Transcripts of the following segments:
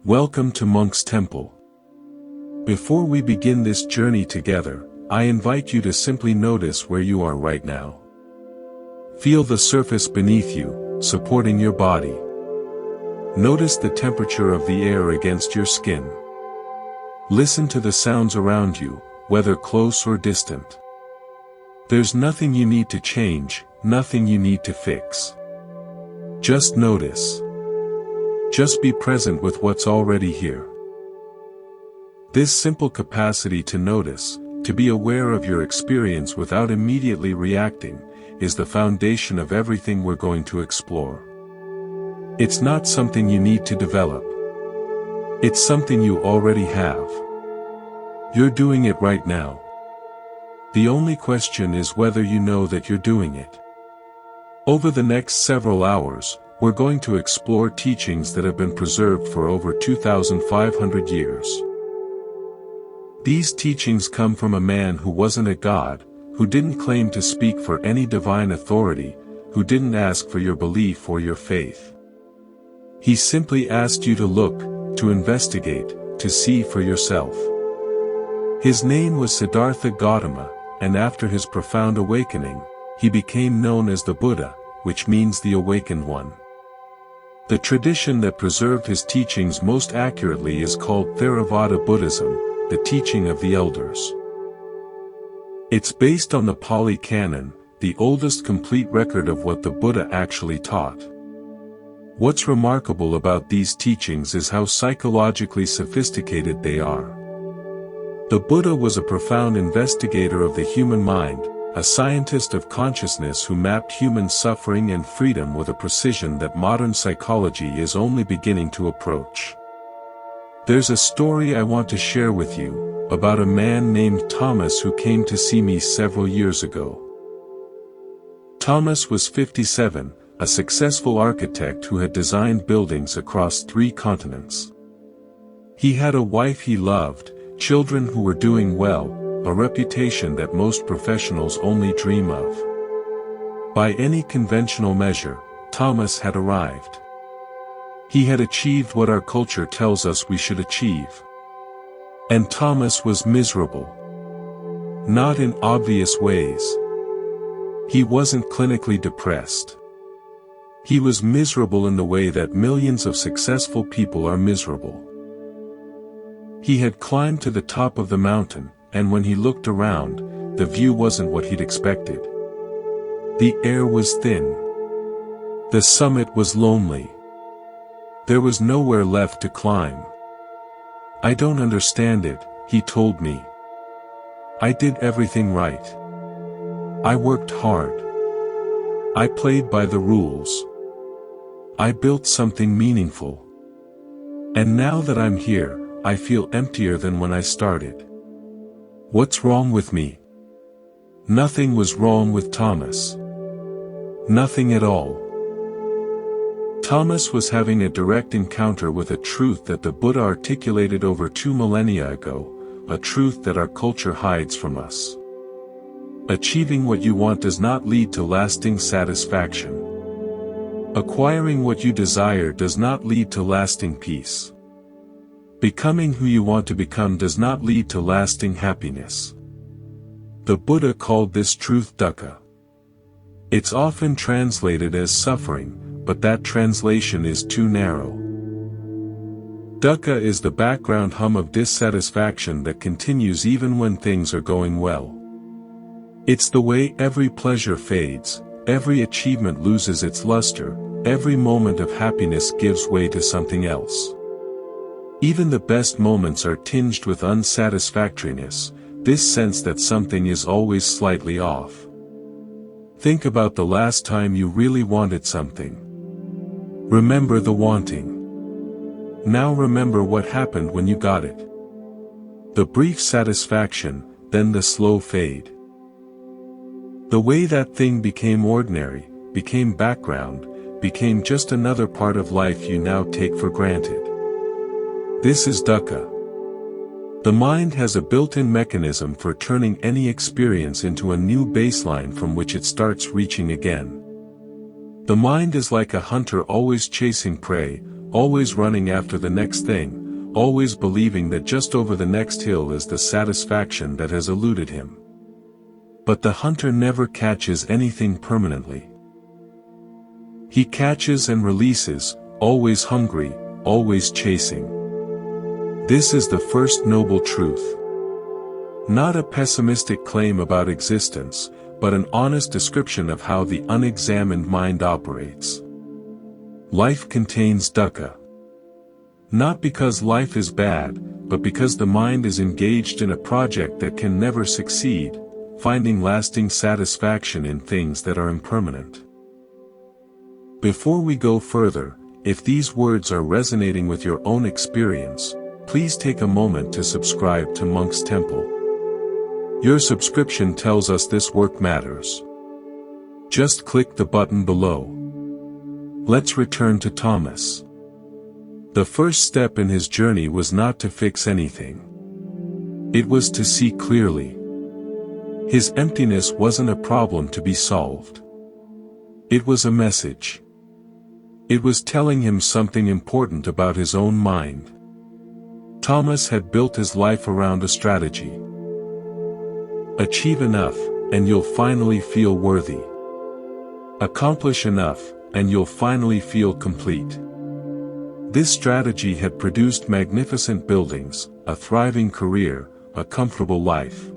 Welcome to Monk's Temple. Before we begin this journey together, I invite you to simply notice where you are right now. Feel the surface beneath you, supporting your body. Notice the temperature of the air against your skin. Listen to the sounds around you, whether close or distant. There's nothing you need to change, nothing you need to fix. Just notice. Just be present with what's already here. This simple capacity to notice, to be aware of your experience without immediately reacting, is the foundation of everything we're going to explore. It's not something you need to develop. It's something you already have. You're doing it right now. The only question is whether you know that you're doing it. Over the next several hours, we're going to explore teachings that have been preserved for over 2,500 years. These teachings come from a man who wasn't a god, who didn't claim to speak for any divine authority, who didn't ask for your belief or your faith. He simply asked you to look, to investigate, to see for yourself. His name was Siddhartha Gautama, and after his profound awakening, he became known as the Buddha, which means the awakened one. The tradition that preserved his teachings most accurately is called Theravada Buddhism, the teaching of the elders. It's based on the Pali Canon, the oldest complete record of what the Buddha actually taught. What's remarkable about these teachings is how psychologically sophisticated they are. The Buddha was a profound investigator of the human mind, a scientist of consciousness who mapped human suffering and freedom with a precision that modern psychology is only beginning to approach. There's a story I want to share with you, about a man named Thomas who came to see me several years ago. Thomas was 57, a successful architect who had designed buildings across 3 continents. He had a wife he loved, children who were doing well, a reputation that most professionals only dream of. By any conventional measure, Thomas had arrived. He had achieved what our culture tells us we should achieve. And Thomas was miserable. Not in obvious ways. He wasn't clinically depressed. He was miserable in the way that millions of successful people are miserable. He had climbed to the top of the mountain, and when he looked around, the view wasn't what he'd expected. The air was thin. The summit was lonely. There was nowhere left to climb. "I don't understand it," he told me. "I did everything right. I worked hard. I played by the rules. I built something meaningful. And now that I'm here, I feel emptier than when I started. What's wrong with me?" Nothing was wrong with Thomas. Nothing at all. Thomas was having a direct encounter with a truth that the Buddha articulated over 2 millennia ago, a truth that our culture hides from us. Achieving what you want does not lead to lasting satisfaction. Acquiring what you desire does not lead to lasting peace. Becoming who you want to become does not lead to lasting happiness. The Buddha called this truth dukkha. It's often translated as suffering, but that translation is too narrow. Dukkha is the background hum of dissatisfaction that continues even when things are going well. It's the way every pleasure fades, every achievement loses its luster, every moment of happiness gives way to something else. Even the best moments are tinged with unsatisfactoriness, this sense that something is always slightly off. Think about the last time you really wanted something. Remember the wanting. Now remember what happened when you got it. The brief satisfaction, then the slow fade. The way that thing became ordinary, became background, became just another part of life you now take for granted. This is dukkha. The mind has a built-in mechanism for turning any experience into a new baseline from which it starts reaching again. The mind is like a hunter always chasing prey, always running after the next thing, always believing that just over the next hill is the satisfaction that has eluded him. But the hunter never catches anything permanently. He catches and releases, always hungry, always chasing. This is the first noble truth. Not a pessimistic claim about existence, but an honest description of how the unexamined mind operates. Life contains dukkha. Not because life is bad, but because the mind is engaged in a project that can never succeed, finding lasting satisfaction in things that are impermanent. Before we go further, if these words are resonating with your own experience, please take a moment to subscribe to Monk's Temple. Your subscription tells us this work matters. Just click the button below. Let's return to Thomas. The first step in his journey was not to fix anything. It was to see clearly. His emptiness wasn't a problem to be solved. It was a message. It was telling him something important about his own mind. Thomas had built his life around a strategy. Achieve enough, and you'll finally feel worthy. Accomplish enough, and you'll finally feel complete. This strategy had produced magnificent buildings, a thriving career, a comfortable life.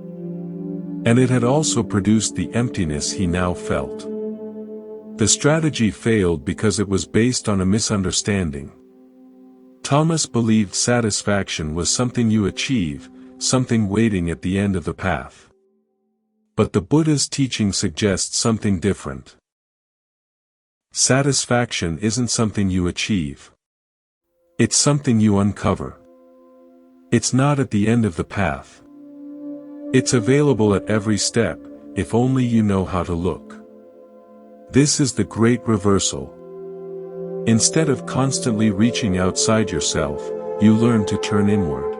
And it had also produced the emptiness he now felt. The strategy failed because it was based on a misunderstanding. Thomas believed satisfaction was something you achieve, something waiting at the end of the path. But the Buddha's teaching suggests something different. Satisfaction isn't something you achieve. It's something you uncover. It's not at the end of the path. It's available at every step, if only you know how to look. This is the great reversal. Instead of constantly reaching outside yourself, you learn to turn inward.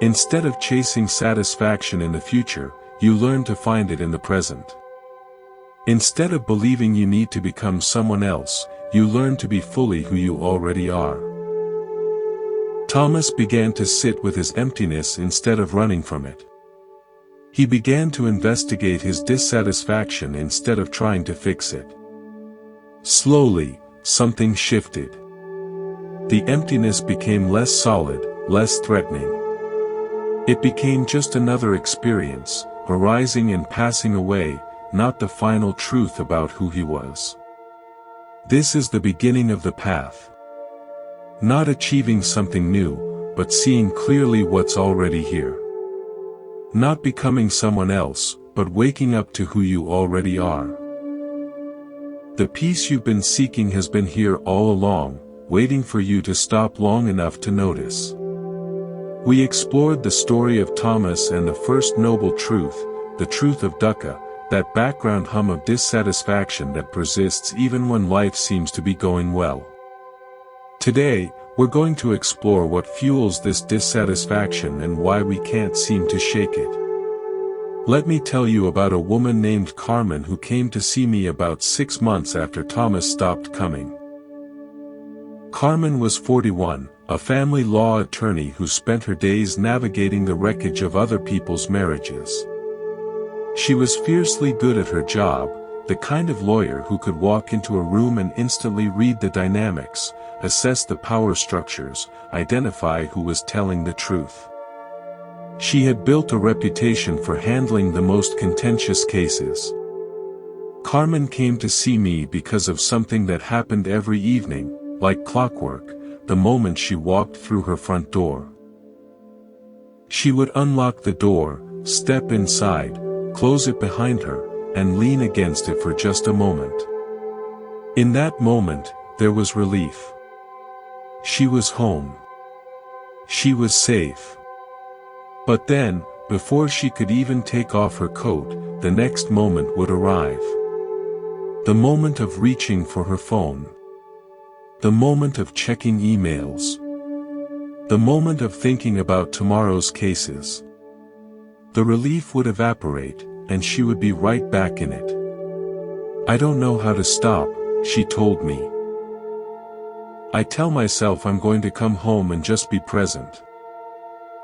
Instead of chasing satisfaction in the future, you learn to find it in the present. Instead of believing you need to become someone else, you learn to be fully who you already are. Thomas began to sit with his emptiness instead of running from it. He began to investigate his dissatisfaction instead of trying to fix it. Slowly, something shifted. The emptiness became less solid, less threatening. It became just another experience, arising and passing away, not the final truth about who he was. This is the beginning of the path. Not achieving something new, but seeing clearly what's already here. Not becoming someone else, but waking up to who you already are. The peace you've been seeking has been here all along, waiting for you to stop long enough to notice. We explored the story of Thomas and the first noble truth, the truth of dukkha, that background hum of dissatisfaction that persists even when life seems to be going well. Today, we're going to explore what fuels this dissatisfaction and why we can't seem to shake it. Let me tell you about a woman named Carmen who came to see me about 6 months after Thomas stopped coming. Carmen was 41, a family law attorney who spent her days navigating the wreckage of other people's marriages. She was fiercely good at her job, the kind of lawyer who could walk into a room and instantly read the dynamics, assess the power structures, identify who was telling the truth. She had built a reputation for handling the most contentious cases. Carmen came to see me because of something that happened every evening, like clockwork, the moment she walked through her front door. She would unlock the door, step inside, close it behind her, and lean against it for just a moment. In that moment, there was relief. She was home. She was safe. But then, before she could even take off her coat, the next moment would arrive. The moment of reaching for her phone. The moment of checking emails. The moment of thinking about tomorrow's cases. The relief would evaporate, and she would be right back in it. "I don't know how to stop," she told me. I tell myself I'm going to come home and just be present.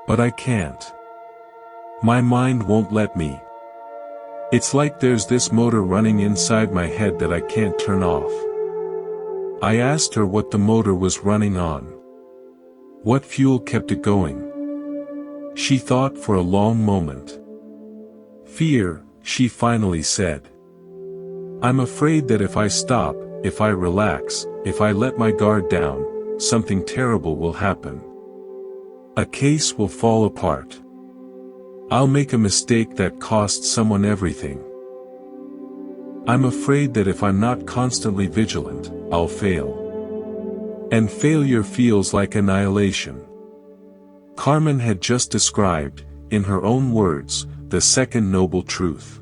But I can't. My mind won't let me. It's like there's this motor running inside my head that I can't turn off. I asked her what the motor was running on. What fuel kept it going? She thought for a long moment. Fear, she finally said. I'm afraid that if I stop, if I relax, if I let my guard down, something terrible will happen. A case will fall apart. I'll make a mistake that costs someone everything. I'm afraid that if I'm not constantly vigilant, I'll fail. And failure feels like annihilation. Carmen had just described, in her own words, the second noble truth.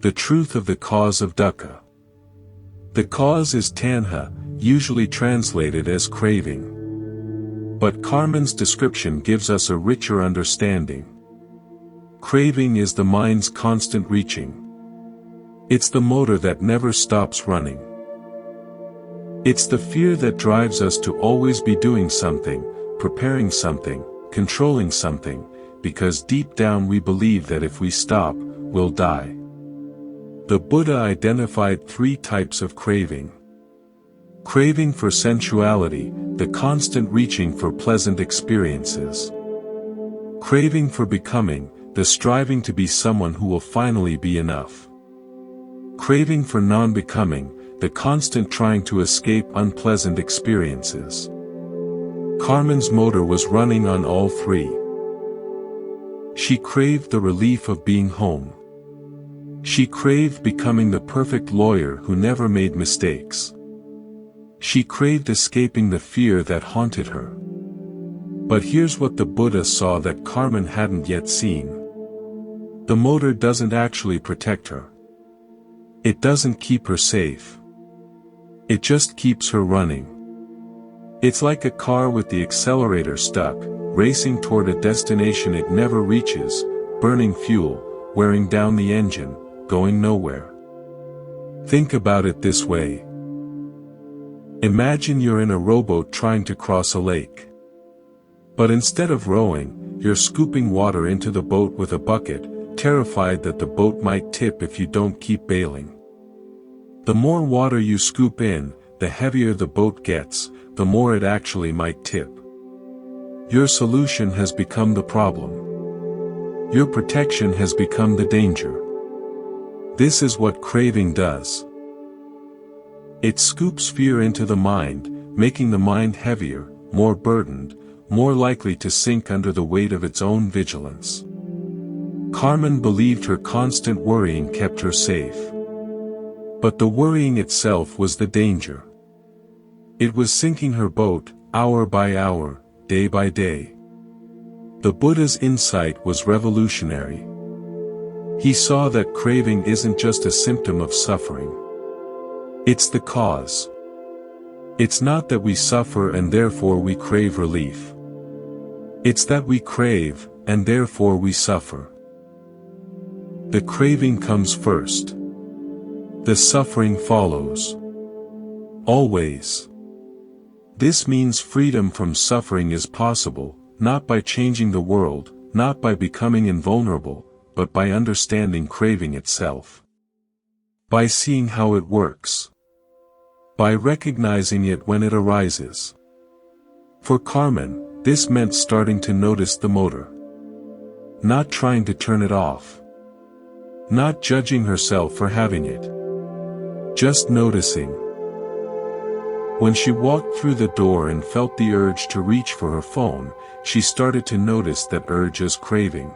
The truth of the cause of dukkha. The cause is tanha, usually translated as craving. But Carmen's description gives us a richer understanding. Craving is the mind's constant reaching. It's the motor that never stops running. It's the fear that drives us to always be doing something, preparing something, controlling something, because deep down we believe that if we stop, we'll die. The Buddha identified 3 types of craving. Craving for sensuality, the constant reaching for pleasant experiences. Craving for becoming, the striving to be someone who will finally be enough. Craving for non-becoming, the constant trying to escape unpleasant experiences. Carmen's motor was running on all 3. She craved the relief of being home. She craved becoming the perfect lawyer who never made mistakes. She craved escaping the fear that haunted her. But here's what the Buddha saw that Carmen hadn't yet seen. The motor doesn't actually protect her. It doesn't keep her safe. It just keeps her running. It's like a car with the accelerator stuck, racing toward a destination it never reaches, burning fuel, wearing down the engine, going nowhere. Think about it this way. Imagine you're in a rowboat trying to cross a lake. But instead of rowing, you're scooping water into the boat with a bucket, terrified that the boat might tip if you don't keep bailing. The more water you scoop in, the heavier the boat gets, the more it actually might tip. Your solution has become the problem. Your protection has become the danger. This is what craving does. It scoops fear into the mind, making the mind heavier, more burdened, more likely to sink under the weight of its own vigilance. Carmen believed her constant worrying kept her safe. But the worrying itself was the danger. It was sinking her boat, hour by hour, day by day. The Buddha's insight was revolutionary. He saw that craving isn't just a symptom of suffering. It's the cause. It's not that we suffer and therefore we crave relief. It's that we crave, and therefore we suffer. The craving comes first. The suffering follows. Always. This means freedom from suffering is possible, not by changing the world, not by becoming invulnerable, but by understanding craving itself. By seeing how it works. By recognizing it when it arises. For Carmen, this meant starting to notice the motor. Not trying to turn it off. Not judging herself for having it. Just noticing. When she walked through the door and felt the urge to reach for her phone, she started to notice that urge as craving.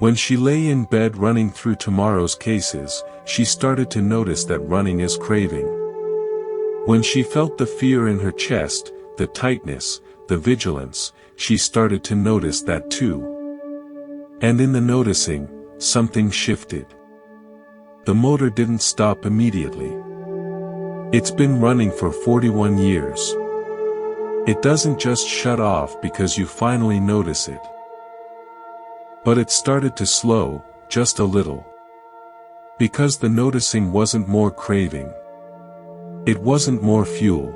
When she lay in bed running through tomorrow's cases, she started to notice that running is craving. When she felt the fear in her chest, the tightness, the vigilance, she started to notice that too. And in the noticing, something shifted. The motor didn't stop immediately. It's been running for 41 years. It doesn't just shut off because you finally notice it. But it started to slow, just a little. Because the noticing wasn't more craving. It wasn't more fuel.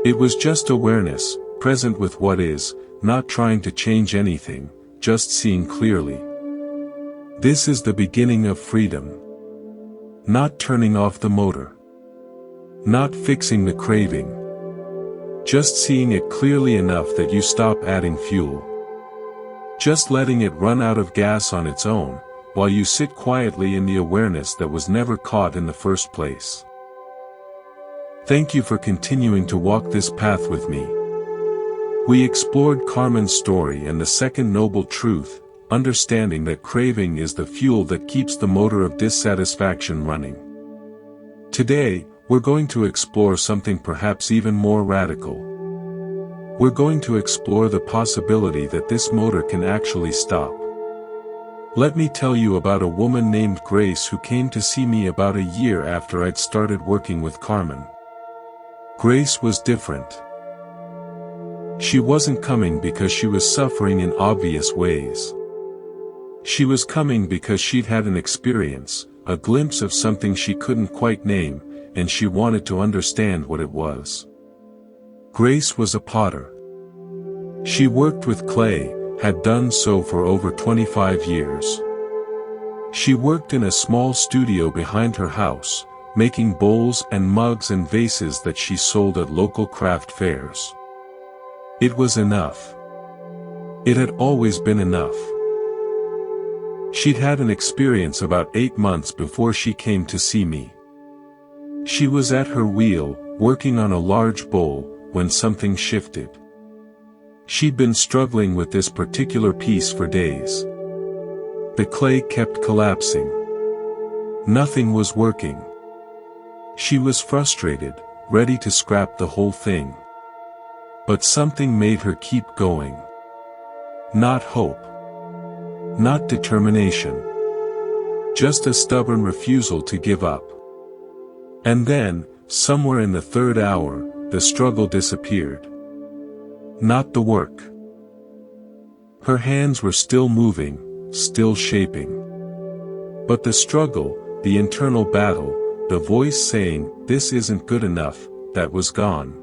It was just awareness, present with what is, not trying to change anything, just seeing clearly. This is the beginning of freedom. Not turning off the motor. Not fixing the craving. Just seeing it clearly enough that you stop adding fuel. Just letting it run out of gas on its own, while you sit quietly in the awareness that was never caught in the first place. Thank you for continuing to walk this path with me. We explored Carmen's story and the second noble truth, understanding that craving is the fuel that keeps the motor of dissatisfaction running. Today, we're going to explore something perhaps even more radical. We're going to explore the possibility that this motor can actually stop. Let me tell you about a woman named Grace who came to see me about a year after I'd started working with Carmen. Grace was different. She wasn't coming because she was suffering in obvious ways. She was coming because she'd had an experience, a glimpse of something she couldn't quite name, and she wanted to understand what it was. Grace was a potter. She worked with clay, had done so for over 25 years. She worked in a small studio behind her house, making bowls and mugs and vases that she sold at local craft fairs. It was enough. It had always been enough. She'd had an experience about 8 months before she came to see me. She was at her wheel, working on a large bowl, when something shifted. She'd been struggling with this particular piece for days. The clay kept collapsing. Nothing was working. She was frustrated, ready to scrap the whole thing. But something made her keep going. Not hope. Not determination. Just a stubborn refusal to give up. And then, somewhere in the third hour, the struggle disappeared. Not the work. Her hands were still moving, still shaping. But the struggle, the internal battle, the voice saying, "This isn't good enough," that was gone.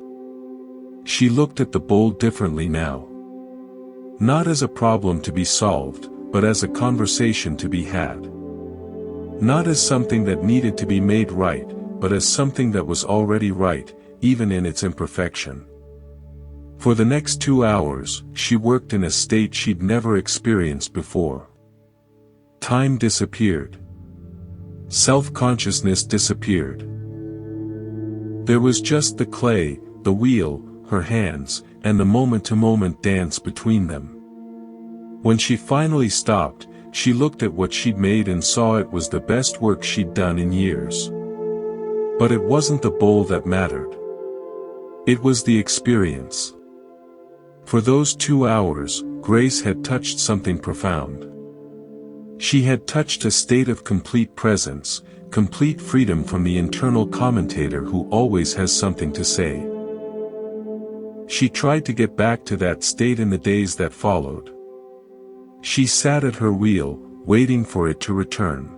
She looked at the bowl differently now. Not as a problem to be solved, but as a conversation to be had. Not as something that needed to be made right, but as something that was already right, even in its imperfection. For the next 2 hours, she worked in a state she'd never experienced before. Time disappeared. Self-consciousness disappeared. There was just the clay, the wheel, her hands, and the moment-to-moment dance between them. When she finally stopped, she looked at what she'd made and saw it was the best work she'd done in years. But it wasn't the bowl that mattered. It was the experience. For those 2 hours, Grace had touched something profound. She had touched a state of complete presence, complete freedom from the internal commentator who always has something to say. She tried to get back to that state in the days that followed. She sat at her wheel, waiting for it to return.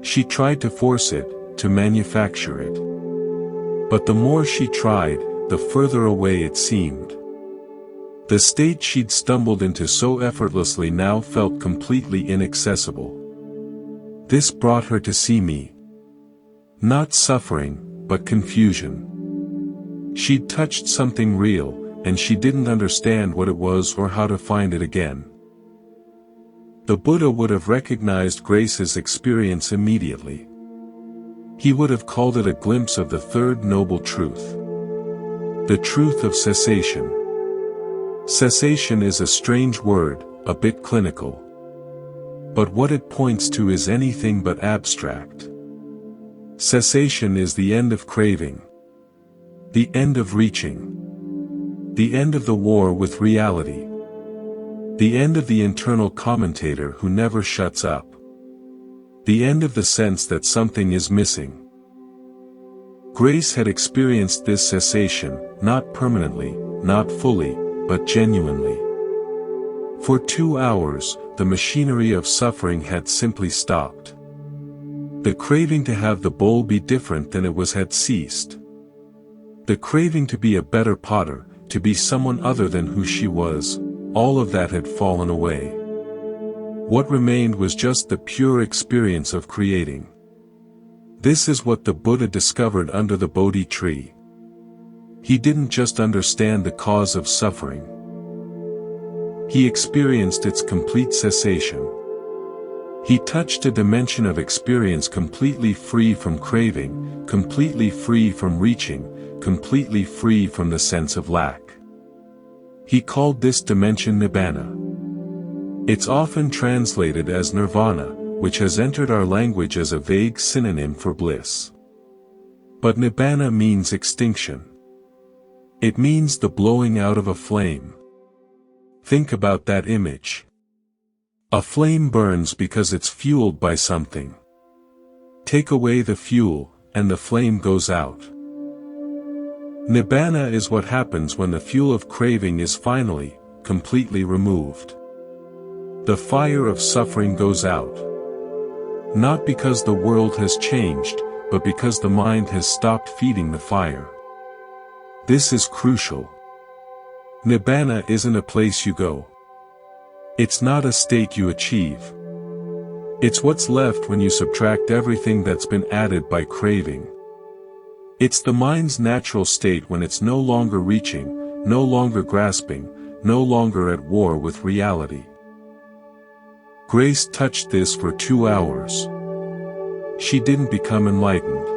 She tried to force it, to manufacture it. But the more she tried, the further away it seemed. The state she'd stumbled into so effortlessly now felt completely inaccessible. This brought her to see me. Not suffering, but confusion. She'd touched something real, and she didn't understand what it was or how to find it again. The Buddha would have recognized Grace's experience immediately. He would have called it a glimpse of the third noble truth. The truth of cessation. Cessation is a strange word, a bit clinical. But what it points to is anything but abstract. Cessation is the end of craving. The end of reaching. The end of the war with reality. The end of the internal commentator who never shuts up. The end of the sense that something is missing. Grace had experienced this cessation, not permanently, not fully, but genuinely. For 2 hours, the machinery of suffering had simply stopped. The craving to have the bowl be different than it was had ceased. The craving to be a better potter, to be someone other than who she was, all of that had fallen away. What remained was just the pure experience of creating. This is what the Buddha discovered under the Bodhi tree. He didn't just understand the cause of suffering. He experienced its complete cessation. He touched a dimension of experience completely free from craving, completely free from reaching, completely free from the sense of lack. He called this dimension Nibbana. It's often translated as nirvana, which has entered our language as a vague synonym for bliss. But Nibbana means extinction. It means the blowing out of a flame. Think about that image. A flame burns because it's fueled by something. Take away the fuel, and the flame goes out. Nibbana is what happens when the fuel of craving is finally, completely removed. The fire of suffering goes out. Not because the world has changed, but because the mind has stopped feeding the fire. This is crucial. Nibbana isn't a place you go. It's not a state you achieve. It's what's left when you subtract everything that's been added by craving. It's the mind's natural state when it's no longer reaching, no longer grasping, no longer at war with reality. Grace touched this for 2 hours. She didn't become enlightened.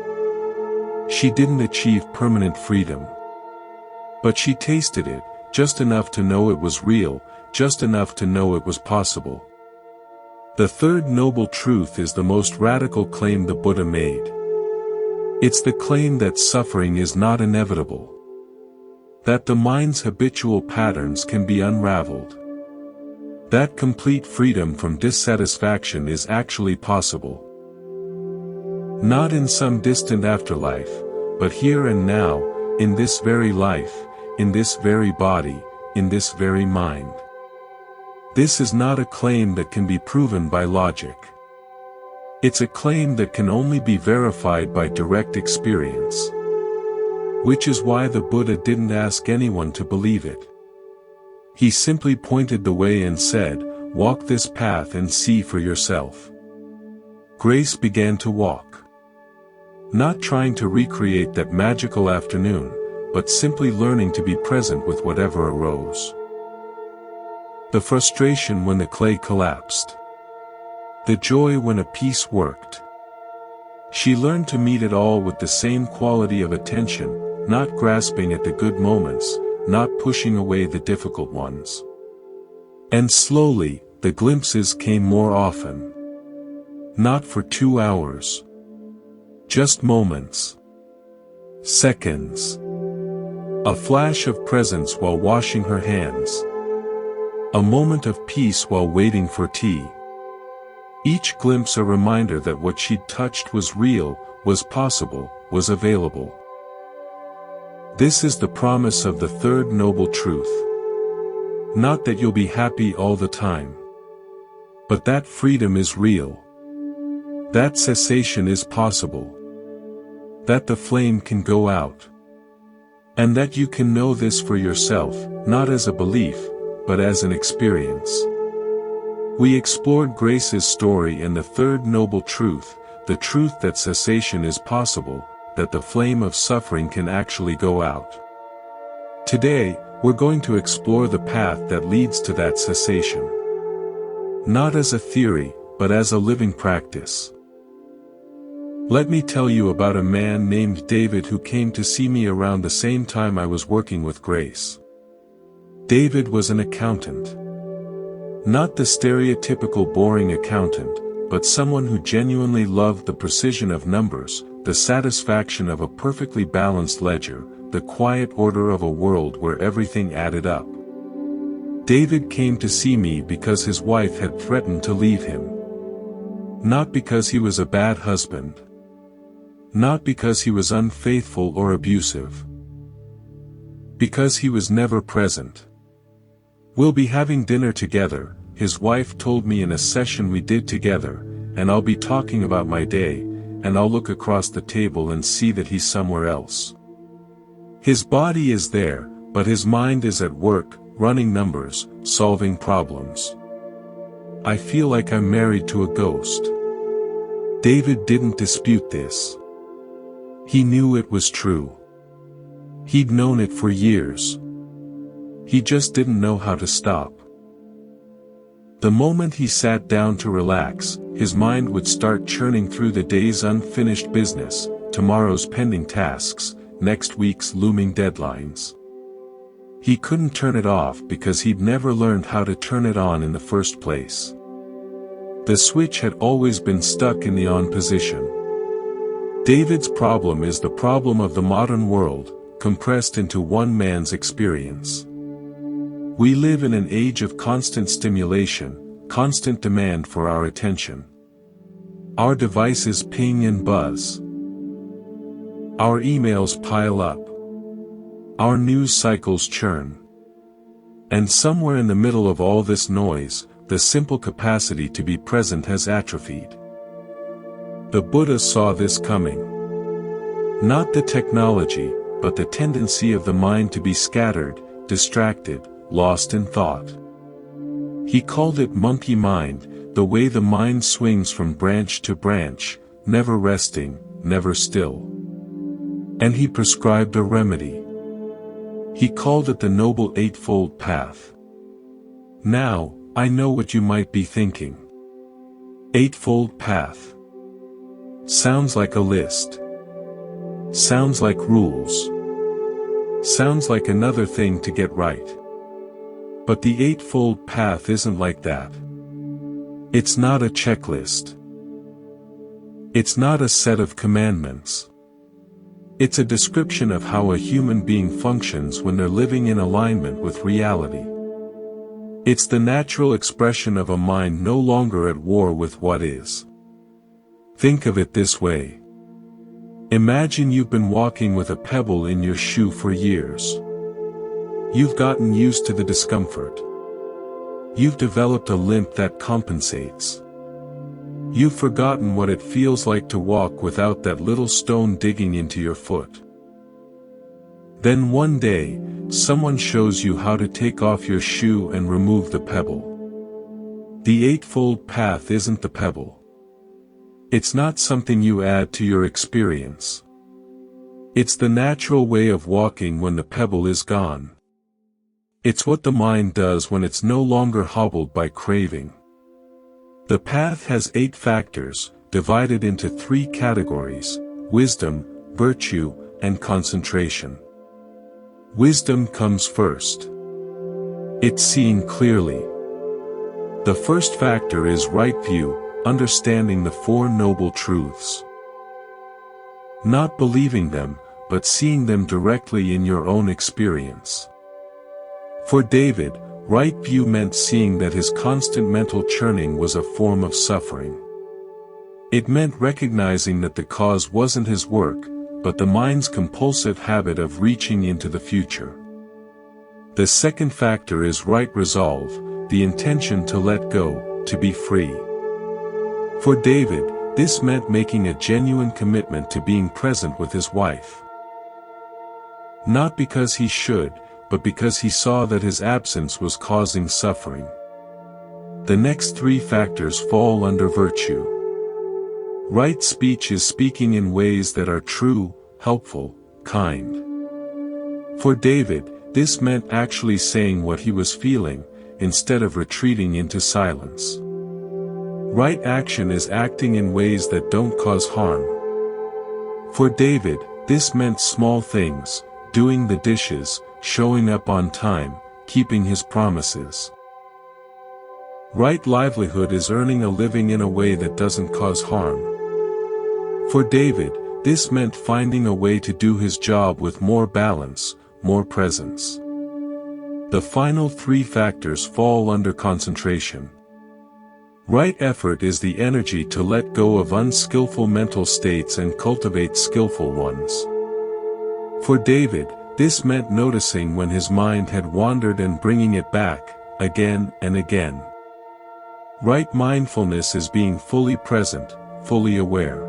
She didn't achieve permanent freedom. But she tasted it, just enough to know it was real, just enough to know it was possible. The third noble truth is the most radical claim the Buddha made. It's the claim that suffering is not inevitable. That the mind's habitual patterns can be unraveled. That complete freedom from dissatisfaction is actually possible. Not in some distant afterlife, but here and now, in this very life, in this very body, in this very mind. This is not a claim that can be proven by logic. It's a claim that can only be verified by direct experience. Which is why the Buddha didn't ask anyone to believe it. He simply pointed the way and said, "Walk this path and see for yourself." Grace began to walk. Not trying to recreate that magical afternoon, but simply learning to be present with whatever arose. The frustration when the clay collapsed. The joy when a piece worked. She learned to meet it all with the same quality of attention, not grasping at the good moments, not pushing away the difficult ones. And slowly, the glimpses came more often. Not for 2 hours. Just moments. Seconds. A flash of presence while washing her hands. A moment of peace while waiting for tea. Each glimpse a reminder that what she'd touched was real, was possible, was available. This is the promise of the third noble truth. Not that you'll be happy all the time. But that freedom is real. That cessation is possible. That the flame can go out. And that you can know this for yourself, not as a belief, but as an experience. We explored Grace's story and the third noble truth, the truth that cessation is possible, that the flame of suffering can actually go out. Today, we're going to explore the path that leads to that cessation. Not as a theory, but as a living practice. Let me tell you about a man named David who came to see me around the same time I was working with Grace. David was an accountant. Not the stereotypical boring accountant, but someone who genuinely loved the precision of numbers, the satisfaction of a perfectly balanced ledger, the quiet order of a world where everything added up. David came to see me because his wife had threatened to leave him. Not because he was a bad husband. Not because he was unfaithful or abusive. Because he was never present. "We'll be having dinner together," his wife told me in a session we did together, "and I'll be talking about my day, and I'll look across the table and see that he's somewhere else." His body is there, but his mind is at work, running numbers, solving problems. I feel like I'm married to a ghost. David didn't dispute this. He knew it was true. He'd known it for years. He just didn't know how to stop. The moment he sat down to relax, his mind would start churning through the day's unfinished business, tomorrow's pending tasks, next week's looming deadlines. He couldn't turn it off because he'd never learned how to turn it on in the first place. The switch had always been stuck in the on position. David's problem is the problem of the modern world, compressed into one man's experience. We live in an age of constant stimulation, constant demand for our attention. Our devices ping and buzz. Our emails pile up. Our news cycles churn. And somewhere in the middle of all this noise, the simple capacity to be present has atrophied. The Buddha saw this coming. Not the technology, but the tendency of the mind to be scattered, distracted, lost in thought. He called it monkey mind, the way the mind swings from branch to branch, never resting, never still. And he prescribed a remedy. He called it the Noble Eightfold Path. Now, I know what you might be thinking. Eightfold Path. Sounds like a list. Sounds like rules. Sounds like another thing to get right. But the Eightfold Path isn't like that. It's not a checklist. It's not a set of commandments. It's a description of how a human being functions when they're living in alignment with reality. It's the natural expression of a mind no longer at war with what is. Think of it this way. Imagine you've been walking with a pebble in your shoe for years. You've gotten used to the discomfort. You've developed a limp that compensates. You've forgotten what it feels like to walk without that little stone digging into your foot. Then one day, someone shows you how to take off your shoe and remove the pebble. The Eightfold Path isn't the pebble. It's not something you add to your experience. It's the natural way of walking when the pebble is gone. It's what the mind does when it's no longer hobbled by craving. The path has 8 factors, divided into 3 categories: wisdom, virtue, and concentration. Wisdom comes first. It's seeing clearly. The first factor is right view, understanding the 4 noble truths. Not believing them, but seeing them directly in your own experience. For David, right view meant seeing that his constant mental churning was a form of suffering. It meant recognizing that the cause wasn't his work, but the mind's compulsive habit of reaching into the future. The second factor is right resolve, the intention to let go, to be free. For David, this meant making a genuine commitment to being present with his wife. Not because he should, but because he saw that his absence was causing suffering. The next 3 factors fall under virtue. Right speech is speaking in ways that are true, helpful, kind. For David, this meant actually saying what he was feeling, instead of retreating into silence. Right action is acting in ways that don't cause harm. For David, this meant small things, doing the dishes, showing up on time, keeping his promises. Right livelihood is earning a living in a way that doesn't cause harm. For David, this meant finding a way to do his job with more balance, more presence. The final 3 factors fall under concentration. Right effort is the energy to let go of unskillful mental states and cultivate skillful ones. For David, this meant noticing when his mind had wandered and bringing it back, again and again. Right mindfulness is being fully present, fully aware.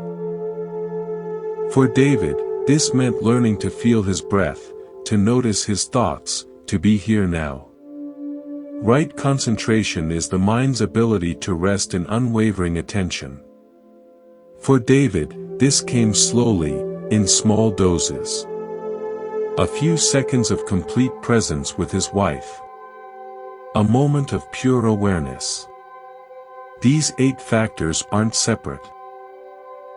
For David, this meant learning to feel his breath, to notice his thoughts, to be here now. Right concentration is the mind's ability to rest in unwavering attention. For David, this came slowly, in small doses. A few seconds of complete presence with his wife. A moment of pure awareness. These 8 factors aren't separate.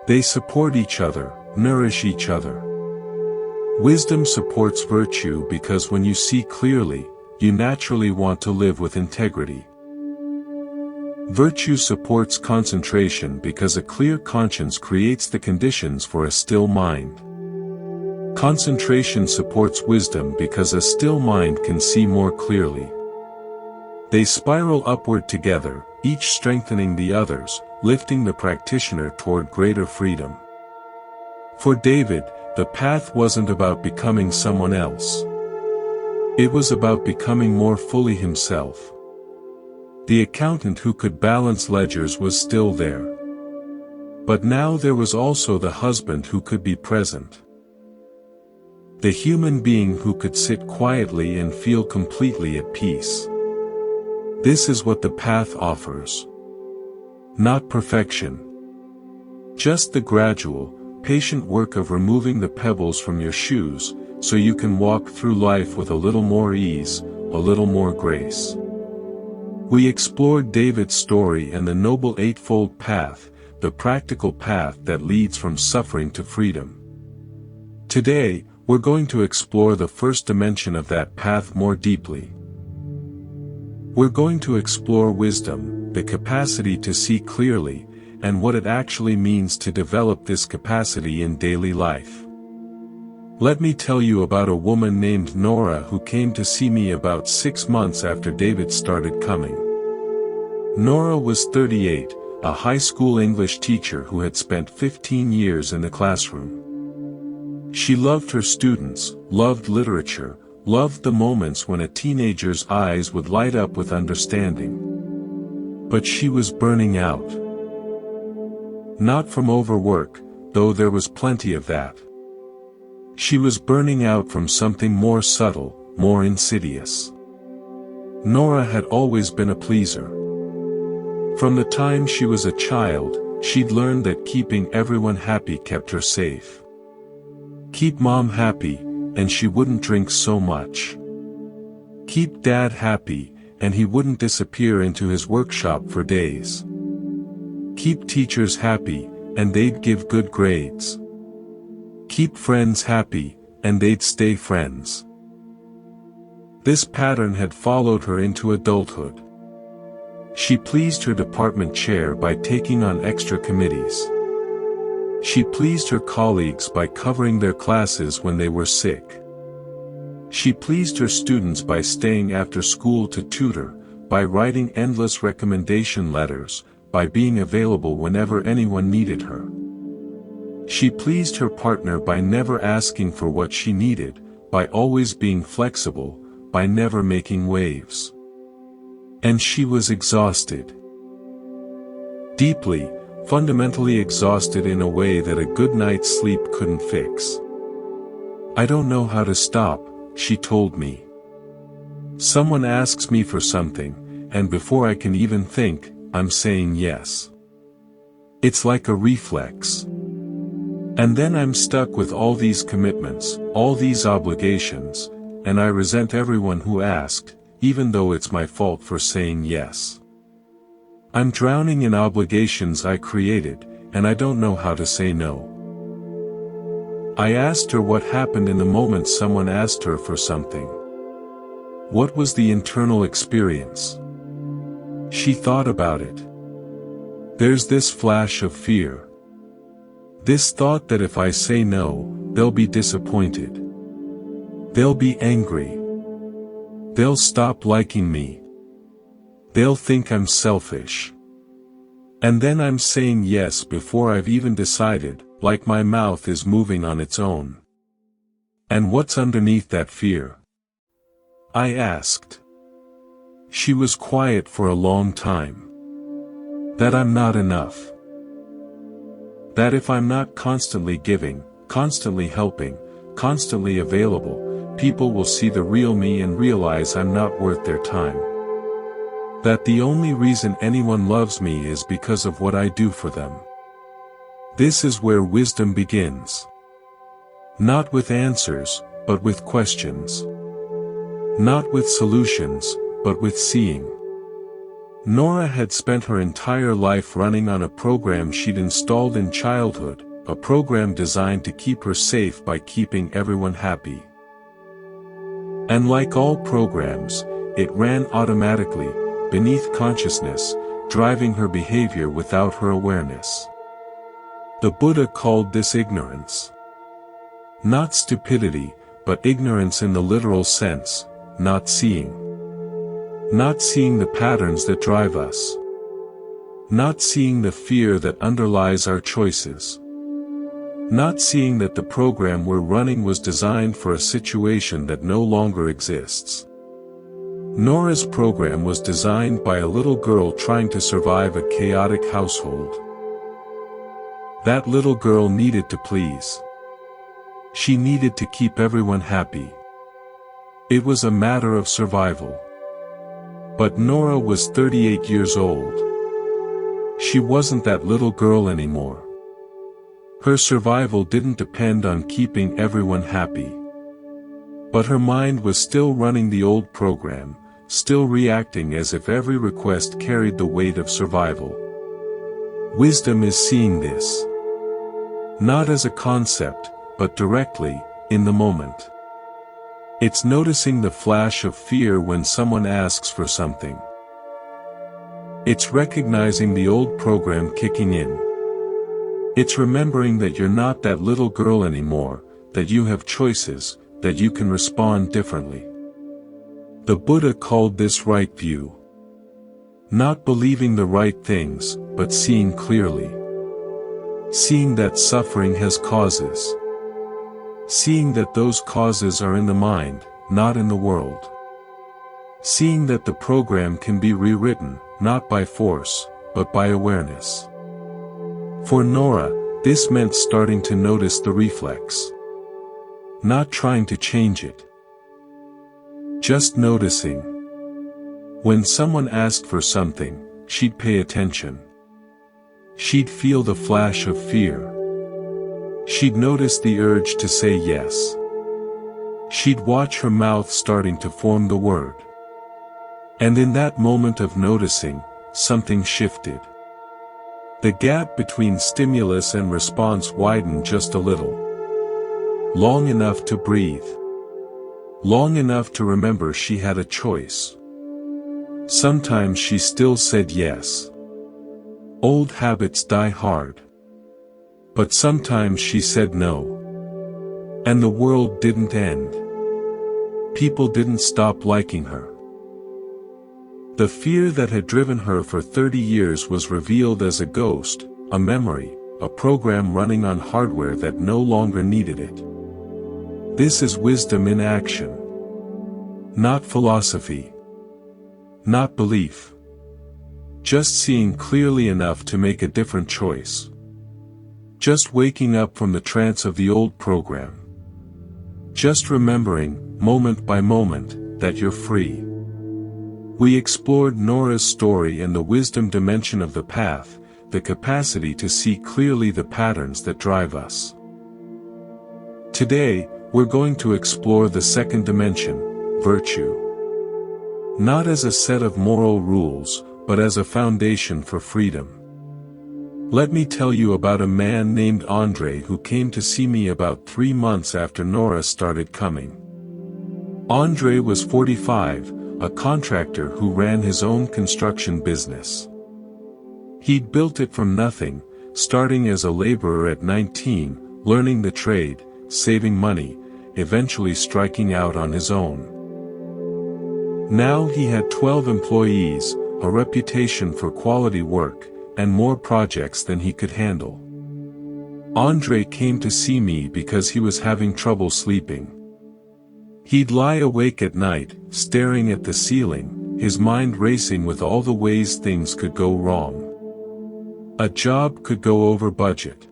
They support each other, nourish each other. Wisdom supports virtue because when you see clearly, you naturally want to live with integrity. Virtue supports concentration because a clear conscience creates the conditions for a still mind. Concentration supports wisdom because a still mind can see more clearly. They spiral upward together, each strengthening the others, lifting the practitioner toward greater freedom. For David, the path wasn't about becoming someone else. It was about becoming more fully himself. The accountant who could balance ledgers was still there. But now there was also the husband who could be present. The human being who could sit quietly and feel completely at peace. This is what the path offers. Not perfection. Just the gradual, patient work of removing the pebbles from your shoes, so you can walk through life with a little more ease, a little more grace. We explored David's story and the noble eightfold path, the practical path that leads from suffering to freedom. Today, we're going to explore the first dimension of that path more deeply. We're going to explore wisdom, the capacity to see clearly, and what it actually means to develop this capacity in daily life. Let me tell you about a woman named Nora who came to see me about 6 months after David started coming. Nora was 38, a high school English teacher who had spent 15 years in the classroom. She loved her students, loved literature, loved the moments when a teenager's eyes would light up with understanding. But she was burning out. Not from overwork, though there was plenty of that. She was burning out from something more subtle, more insidious. Nora had always been a pleaser. From the time she was a child, she'd learned that keeping everyone happy kept her safe. Keep mom happy, and she wouldn't drink so much. Keep dad happy, and he wouldn't disappear into his workshop for days. Keep teachers happy, and they'd give good grades. Keep friends happy, and they'd stay friends. This pattern had followed her into adulthood. She pleased her department chair by taking on extra committees. She pleased her colleagues by covering their classes when they were sick. She pleased her students by staying after school to tutor, by writing endless recommendation letters, by being available whenever anyone needed her. She pleased her partner by never asking for what she needed, by always being flexible, by never making waves. And she was exhausted. Deeply, fundamentally exhausted in a way that a good night's sleep couldn't fix. I don't know how to stop, she told me. Someone asks me for something, and before I can even think, I'm saying yes. It's like a reflex. And then I'm stuck with all these commitments, all these obligations, and I resent everyone who asked, even though it's my fault for saying yes. I'm drowning in obligations I created, and I don't know how to say no. I asked her what happened in the moment someone asked her for something. What was the internal experience? She thought about it. There's this flash of fear. This thought that if I say no, they'll be disappointed. They'll be angry. They'll stop liking me. They'll think I'm selfish. And then I'm saying yes before I've even decided, like my mouth is moving on its own. And what's underneath that fear? I asked. She was quiet for a long time. That I'm not enough. That if I'm not constantly giving, constantly helping, constantly available, people will see the real me and realize I'm not worth their time. That the only reason anyone loves me is because of what I do for them. This is where wisdom begins. Not with answers, but with questions. Not with solutions, but with seeing. Nora had spent her entire life running on a program she'd installed in childhood, a program designed to keep her safe by keeping everyone happy. And like all programs, it ran automatically, beneath consciousness, driving her behavior without her awareness. The Buddha called this ignorance. Not stupidity, but ignorance in the literal sense, not seeing. Not seeing the patterns that drive us. Not seeing the fear that underlies our choices. Not seeing that the program we're running was designed for a situation that no longer exists. Nora's program was designed by a little girl trying to survive a chaotic household. That little girl needed to please. She needed to keep everyone happy. It was a matter of survival. But Nora was 38 years old. She wasn't that little girl anymore. Her survival didn't depend on keeping everyone happy. But her mind was still running the old program, still reacting as if every request carried the weight of survival. Wisdom is seeing this. Not as a concept, but directly, in the moment. It's noticing the flash of fear when someone asks for something. It's recognizing the old program kicking in. It's remembering that you're not that little girl anymore, that you have choices, that you can respond differently. The Buddha called this right view. Not believing the right things, but seeing clearly. Seeing that suffering has causes. Seeing that those causes are in the mind, not in the world. Seeing that the program can be rewritten, not by force, but by awareness. For Nora, this meant starting to notice the reflex. Not trying to change it. Just noticing. When someone asked for something, she'd pay attention. She'd feel the flash of fear. She'd notice the urge to say yes. She'd watch her mouth starting to form the word. And in that moment of noticing, something shifted. The gap between stimulus and response widened just a little. Long enough to breathe. Long enough to remember she had a choice. Sometimes she still said yes. Old habits die hard. But sometimes she said no. And the world didn't end. People didn't stop liking her. The fear that had driven her for 30 years was revealed as a ghost, a memory, a program running on hardware that no longer needed it. This is wisdom in action. Not philosophy. Not belief. Just seeing clearly enough to make a different choice. Just waking up from the trance of the old program. Just remembering, moment by moment, that you're free. We explored Nora's story and the wisdom dimension of the path, the capacity to see clearly the patterns that drive us. Today, we're going to explore the second dimension, virtue. Not as a set of moral rules, but as a foundation for freedom. Let me tell you about a man named Andre who came to see me about 3 months after Nora started coming. Andre was 45, a contractor who ran his own construction business. He'd built it from nothing, starting as a laborer at 19, learning the trade, saving money, eventually striking out on his own. Now he had 12 employees, a reputation for quality work, and more projects than he could handle. Andre came to see me because he was having trouble sleeping. He'd lie awake at night, staring at the ceiling, his mind racing with all the ways things could go wrong. A job could go over budget.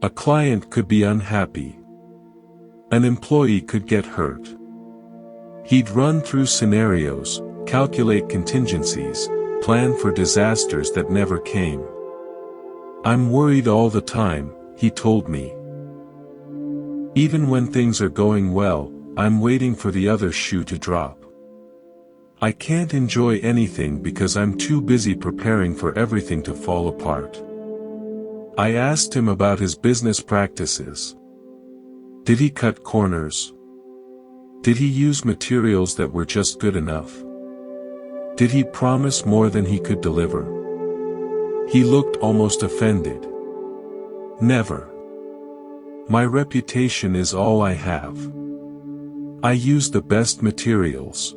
A client could be unhappy. An employee could get hurt. He'd run through scenarios, calculate contingencies, plan for disasters that never came. "I'm worried all the time," he told me. "Even when things are going well, I'm waiting for the other shoe to drop. I can't enjoy anything because I'm too busy preparing for everything to fall apart." I asked him about his business practices. Did he cut corners? Did he use materials that were just good enough? Did he promise more than he could deliver? He looked almost offended. "Never. My reputation is all I have. I use the best materials.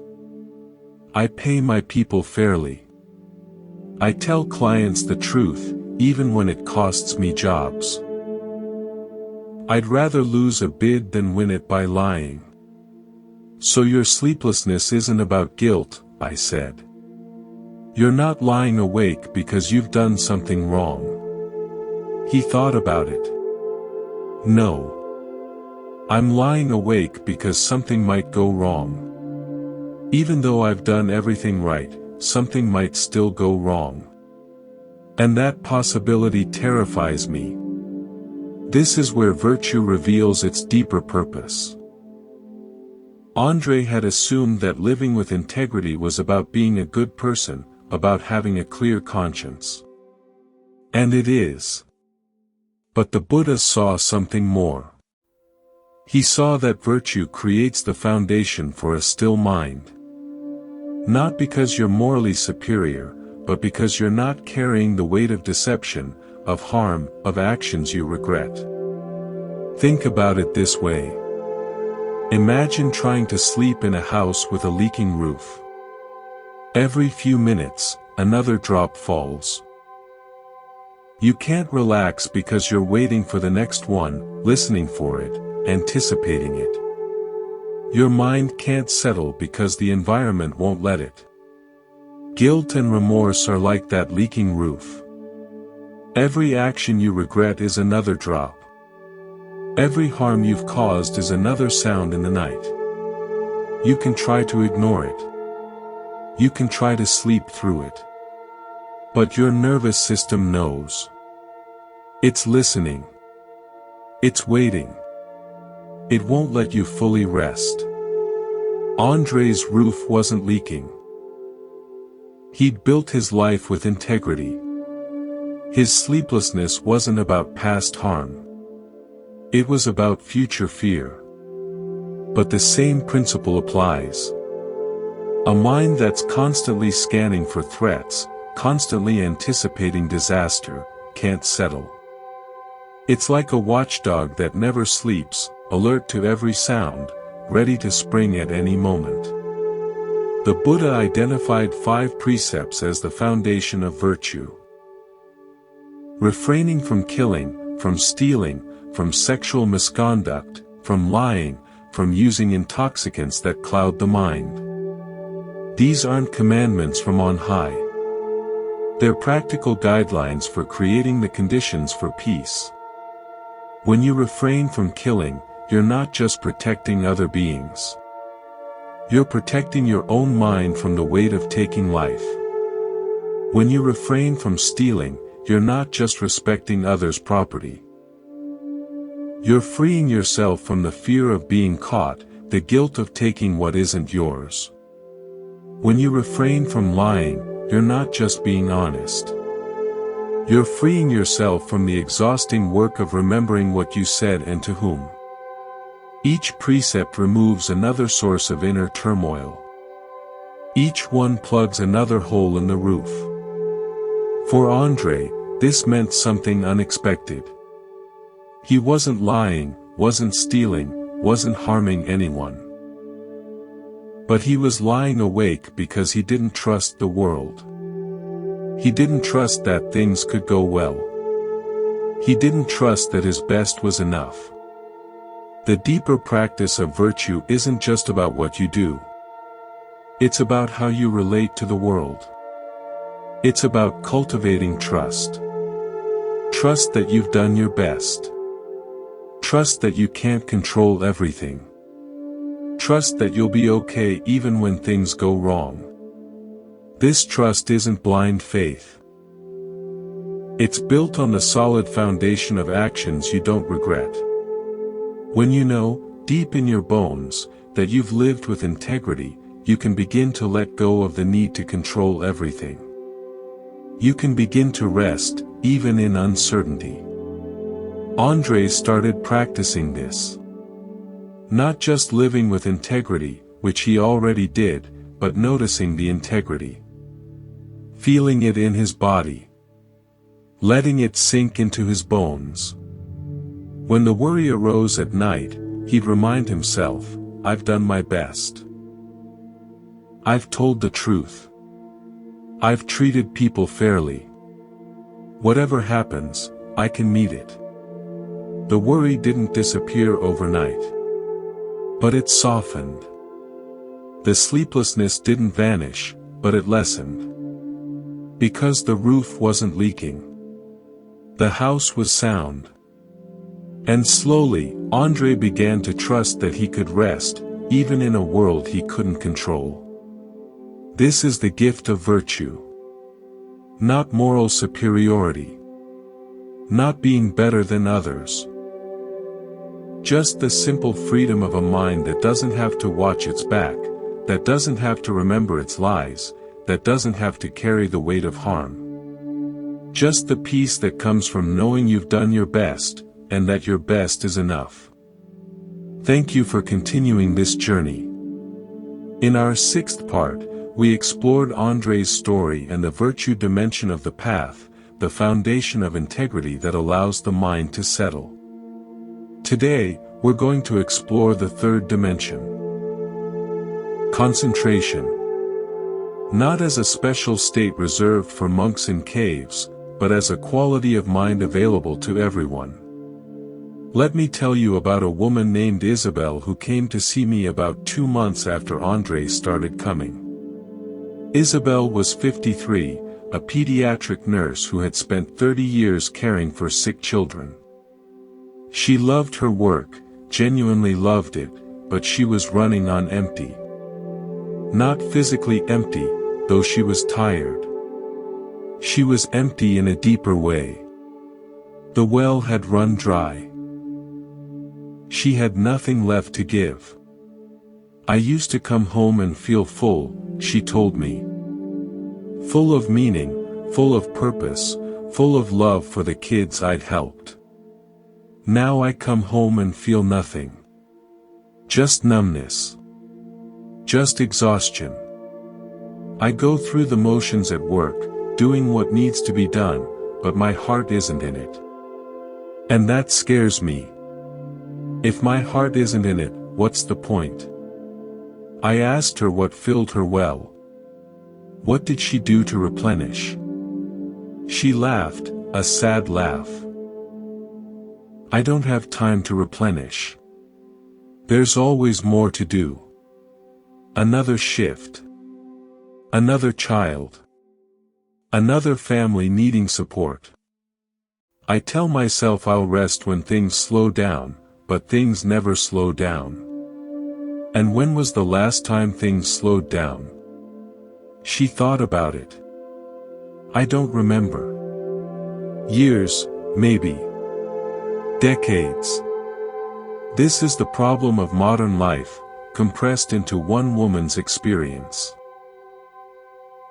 I pay my people fairly. I tell clients the truth, even when it costs me jobs. I'd rather lose a bid than win it by lying." "So your sleeplessness isn't about guilt," I said. "You're not lying awake because you've done something wrong." He thought about it. "No. I'm lying awake because something might go wrong. Even though I've done everything right, something might still go wrong. And that possibility terrifies me. This is where virtue reveals its deeper purpose." Andre had assumed that living with integrity was about being a good person, about having a clear conscience. And it is. But the Buddha saw something more. He saw that virtue creates the foundation for a still mind. Not because you're morally superior, but because you're not carrying the weight of deception, of harm, of actions you regret. Think about it this way. Imagine trying to sleep in a house with a leaking roof. Every few minutes, another drop falls. You can't relax because you're waiting for the next one, listening for it, anticipating it. Your mind can't settle because the environment won't let it. Guilt and remorse are like that leaking roof. Every action you regret is another drop. Every harm you've caused is another sound in the night. You can try to ignore it. You can try to sleep through it. But your nervous system knows. It's listening. It's waiting. It won't let you fully rest. Andre's roof wasn't leaking. He'd built his life with integrity. His sleeplessness wasn't about past harm. It was about future fear. But the same principle applies. A mind that's constantly scanning for threats, constantly anticipating disaster, can't settle. It's like a watchdog that never sleeps, alert to every sound, ready to spring at any moment. The Buddha identified 5 precepts as the foundation of virtue. Refraining from killing, from stealing, from sexual misconduct, from lying, from using intoxicants that cloud the mind. These aren't commandments from on high. They're practical guidelines for creating the conditions for peace. When you refrain from killing, you're not just protecting other beings. You're protecting your own mind from the weight of taking life. When you refrain from stealing, you're not just respecting others' property. You're freeing yourself from the fear of being caught, the guilt of taking what isn't yours. When you refrain from lying, you're not just being honest. You're freeing yourself from the exhausting work of remembering what you said and to whom. Each precept removes another source of inner turmoil. Each one plugs another hole in the roof. For Andre, this meant something unexpected. He wasn't lying, wasn't stealing, wasn't harming anyone. But he was lying awake because he didn't trust the world. He didn't trust that things could go well. He didn't trust that his best was enough. The deeper practice of virtue isn't just about what you do. It's about how you relate to the world. It's about cultivating trust. Trust that you've done your best. Trust that you can't control everything. Trust that you'll be okay even when things go wrong. This trust isn't blind faith. It's built on the solid foundation of actions you don't regret. When you know, deep in your bones, that you've lived with integrity, you can begin to let go of the need to control everything. You can begin to rest, even in uncertainty. Andre started practicing this. Not just living with integrity, which he already did, but noticing the integrity. Feeling it in his body. Letting it sink into his bones. When the worry arose at night, he'd remind himself, I've done my best. I've told the truth. I've treated people fairly. Whatever happens, I can meet it. The worry didn't disappear overnight. But it softened. The sleeplessness didn't vanish, but it lessened. Because the roof wasn't leaking. The house was sound. And slowly, Andre began to trust that he could rest, even in a world he couldn't control. This is the gift of virtue. Not moral superiority. Not being better than others. Just the simple freedom of a mind that doesn't have to watch its back, that doesn't have to remember its lies, that doesn't have to carry the weight of harm. Just the peace that comes from knowing you've done your best, and that your best is enough. Thank you for continuing this journey. In our 6th part, we explored Andre's story and the virtue dimension of the path, the foundation of integrity that allows the mind to settle. Today, we're going to explore the 3rd dimension. Concentration. Not as a special state reserved for monks in caves, but as a quality of mind available to everyone. Let me tell you about a woman named Isabel who came to see me about 2 months after Andre started coming. Isabel was 53, a pediatric nurse who had spent 30 years caring for sick children. She loved her work, genuinely loved it, but she was running on empty. Not physically empty, though she was tired. She was empty in a deeper way. The well had run dry. She had nothing left to give. I used to come home and feel full, she told me. Full of meaning, full of purpose, full of love for the kids I'd helped. Now I come home and feel nothing. Just numbness. Just exhaustion. I go through the motions at work, doing what needs to be done, but my heart isn't in it. And that scares me. If my heart isn't in it, what's the point? I asked her what filled her well. What did she do to replenish? She laughed, a sad laugh. I don't have time to replenish. There's always more to do. Another shift. Another child. Another family needing support. I tell myself I'll rest when things slow down, but things never slow down. And when was the last time things slowed down? She thought about it. I don't remember. Years, maybe. Decades. This is the problem of modern life, compressed into one woman's experience.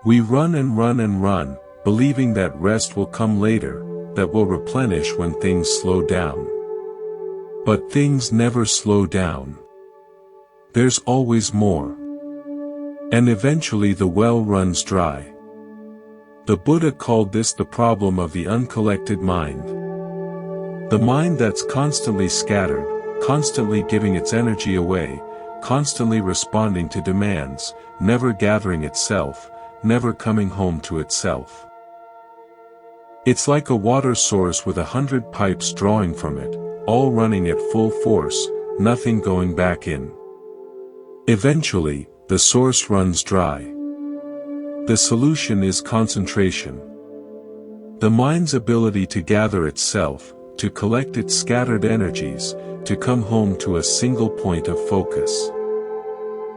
We run and run and run, believing that rest will come later, that will replenish when things slow down. But things never slow down. There's always more. And eventually the well runs dry. The Buddha called this the problem of the uncollected mind. The mind that's constantly scattered, constantly giving its energy away, constantly responding to demands, never gathering itself, never coming home to itself. It's like a water source with 100 pipes drawing from it, all running at full force, nothing going back in. Eventually, the source runs dry. The solution is concentration. The mind's ability to gather itself, to collect its scattered energies, to come home to a single point of focus.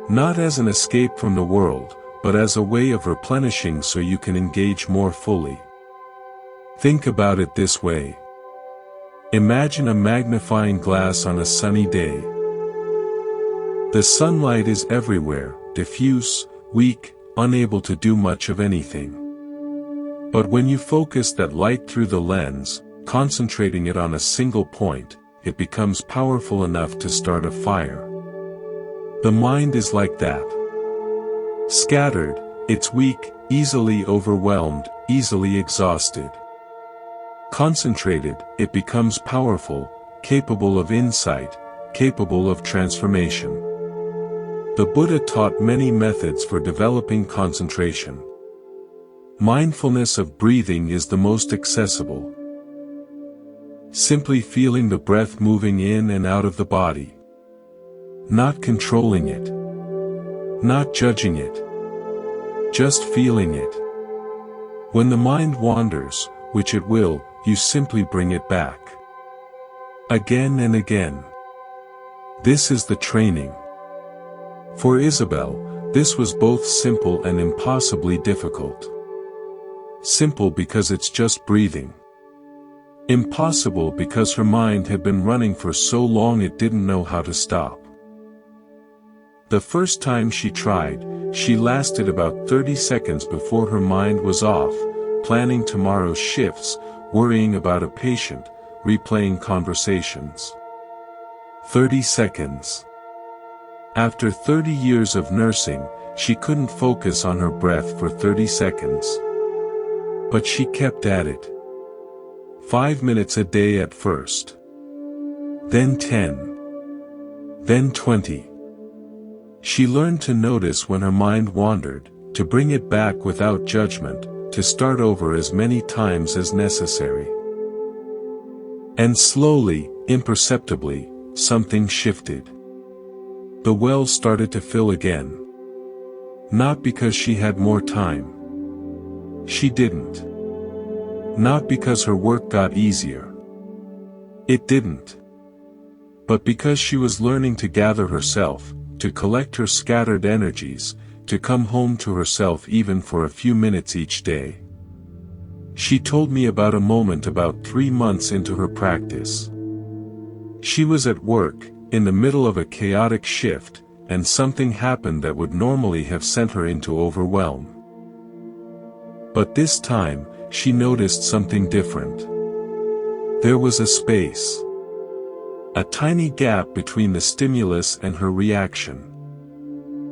Not as an escape from the world, but as a way of replenishing so you can engage more fully. Think about it this way. Imagine a magnifying glass on a sunny day. The sunlight is everywhere, diffuse, weak, unable to do much of anything. But when you focus that light through the lens, concentrating it on a single point, it becomes powerful enough to start a fire. The mind is like that. Scattered, it's weak, easily overwhelmed, easily exhausted. Concentrated, it becomes powerful, capable of insight, capable of transformation. The Buddha taught many methods for developing concentration. Mindfulness of breathing is the most accessible. Simply feeling the breath moving in and out of the body. Not controlling it. Not judging it. Just feeling it. When the mind wanders, which it will, you simply bring it back. Again and again. This is the training. For Isabel, this was both simple and impossibly difficult. Simple because it's just breathing. Impossible because her mind had been running for so long it didn't know how to stop. The first time she tried, she lasted about 30 seconds before her mind was off, planning tomorrow's shifts, worrying about a patient, replaying conversations. 30 seconds. After 30 years of nursing, she couldn't focus on her breath for 30 seconds. But she kept at it. 5 minutes a day at first. Then 10. Then 20. She learned to notice when her mind wandered, to bring it back without judgment, to start over as many times as necessary. And slowly, imperceptibly, something shifted. The well started to fill again. Not because she had more time. She didn't. Not because her work got easier. It didn't. But because she was learning to gather herself, to collect her scattered energies, to come home to herself even for a few minutes each day. She told me about a moment about 3 months into her practice. She was at work, in the middle of a chaotic shift, and something happened that would normally have sent her into overwhelm. But this time, she noticed something different. There was a space. A tiny gap between the stimulus and her reaction.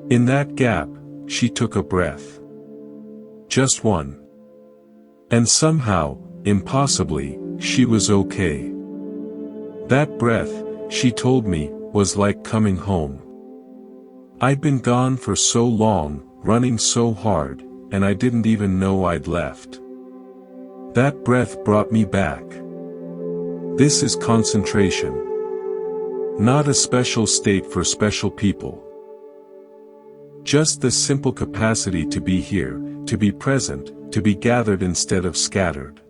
In that gap, she took a breath. Just one. And somehow, impossibly, she was okay. That breath, she told me, was like coming home. I'd been gone for so long, running so hard, and I didn't even know I'd left. That breath brought me back. This is concentration. Not a special state for special people. Just the simple capacity to be here, to be present, to be gathered instead of scattered.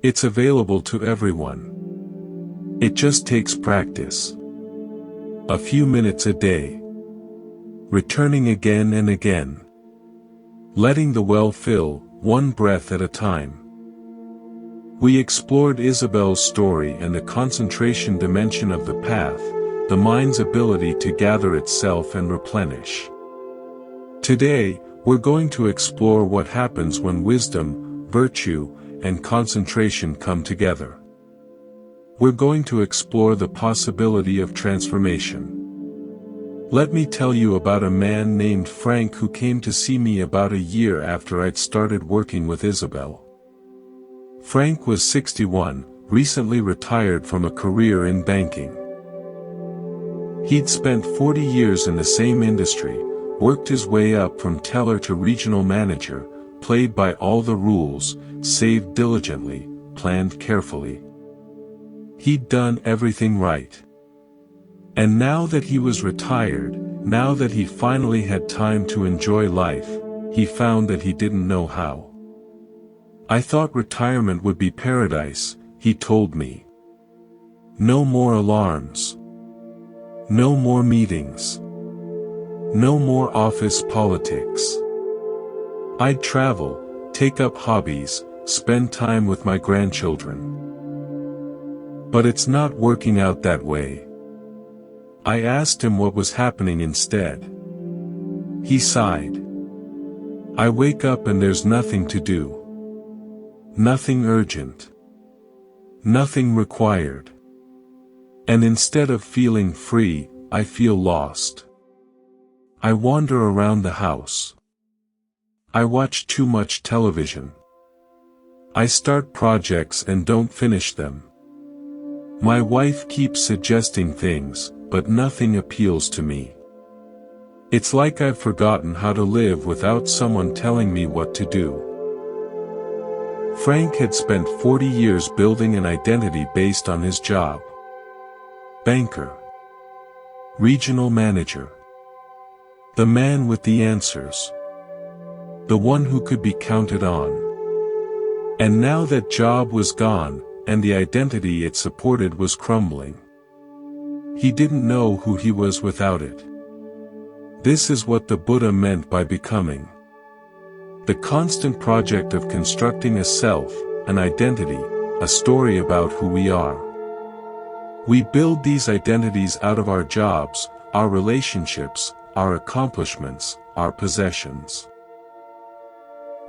It's available to everyone. It just takes practice. A few minutes a day. Returning again and again. Letting the well fill, one breath at a time. We explored Isabel's story and the concentration dimension of the path, the mind's ability to gather itself and replenish. Today, we're going to explore what happens when wisdom, virtue, and concentration come together. We're going to explore the possibility of transformation. Let me tell you about a man named Frank who came to see me about a year after I'd started working with Isabel. Frank was 61, recently retired from a career in banking. He'd spent 40 years in the same industry, worked his way up from teller to regional manager, played by all the rules, saved diligently, planned carefully. He'd done everything right. And now that he was retired, now that he finally had time to enjoy life, he found that he didn't know how. I thought retirement would be paradise, he told me. No more alarms. No more meetings. No more office politics. I'd travel, take up hobbies, spend time with my grandchildren. But it's not working out that way. I asked him what was happening instead. He sighed. I wake up and there's nothing to do. Nothing urgent. Nothing required. And instead of feeling free, I feel lost. I wander around the house. I watch too much television. I start projects and don't finish them. My wife keeps suggesting things, but nothing appeals to me. It's like I've forgotten how to live without someone telling me what to do. Frank had spent 40 years building an identity based on his job. Banker. Regional manager. The man with the answers. The one who could be counted on. And now that job was gone, and the identity it supported was crumbling. He didn't know who he was without it. This is what the Buddha meant by becoming. The constant project of constructing a self, an identity, a story about who we are. We build these identities out of our jobs, our relationships, our accomplishments, our possessions.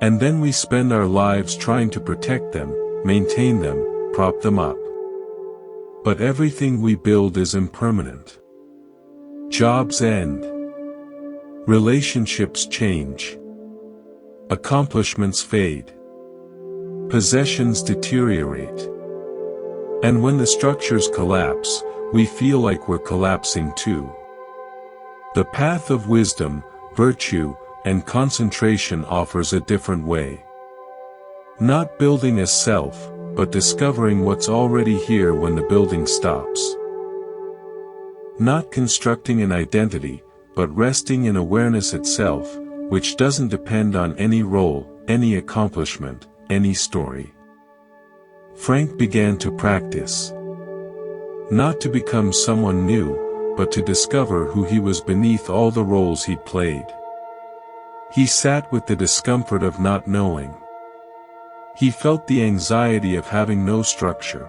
And then we spend our lives trying to protect them, maintain them, prop them up. But everything we build is impermanent. Jobs end. Relationships change. Accomplishments fade. Possessions deteriorate. And when the structures collapse, we feel like we're collapsing too. The path of wisdom, virtue, and concentration offers a different way. Not building a self, but discovering what's already here when the building stops. Not constructing an identity, but resting in awareness itself, which doesn't depend on any role, any accomplishment, any story. Frank began to practice. Not to become someone new, but to discover who he was beneath all the roles he'd played. He sat with the discomfort of not knowing. He felt the anxiety of having no structure.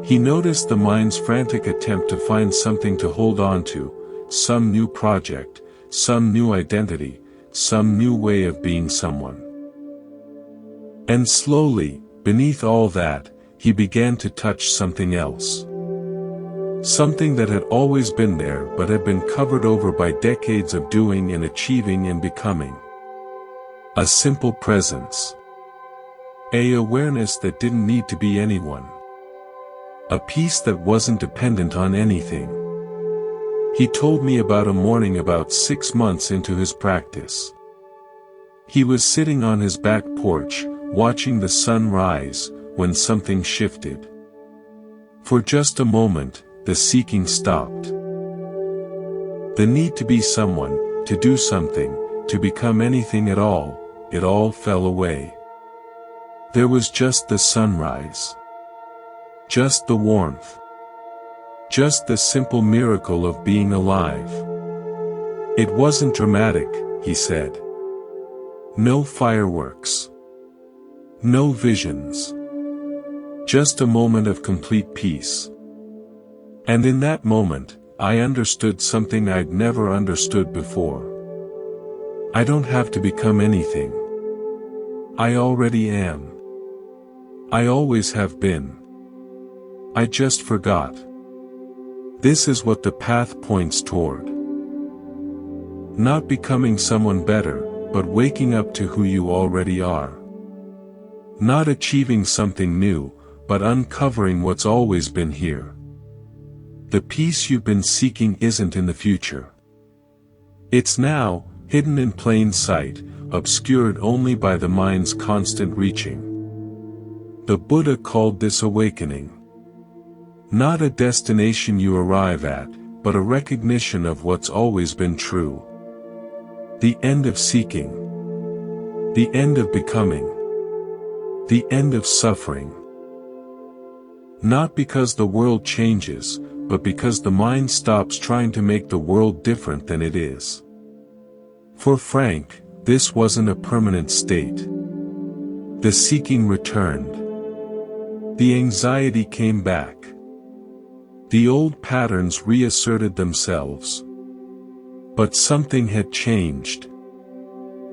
He noticed the mind's frantic attempt to find something to hold on to, some new project, some new identity, some new way of being someone. And slowly, beneath all that, he began to touch something else. Something that had always been there but had been covered over by decades of doing and achieving and becoming. A simple presence. An awareness that didn't need to be anyone. A peace that wasn't dependent on anything. He told me about a morning about 6 months into his practice. He was sitting on his back porch, watching the sun rise, when something shifted. For just a moment, the seeking stopped. The need to be someone, to do something, to become anything at all, it all fell away. There was just the sunrise. Just the warmth. Just the simple miracle of being alive. It wasn't dramatic, he said. No fireworks. No visions. Just a moment of complete peace. And in that moment, I understood something I'd never understood before. I don't have to become anything. I already am. I always have been. I just forgot. This is what the path points toward. Not becoming someone better, but waking up to who you already are. Not achieving something new, but uncovering what's always been here. The peace you've been seeking isn't in the future. It's now, hidden in plain sight, obscured only by the mind's constant reaching. The Buddha called this awakening. Not a destination you arrive at, but a recognition of what's always been true. The end of seeking. The end of becoming. The end of suffering. Not because the world changes, but because the mind stops trying to make the world different than it is. For Frank, this wasn't a permanent state. The seeking returned. The anxiety came back. The old patterns reasserted themselves. But something had changed.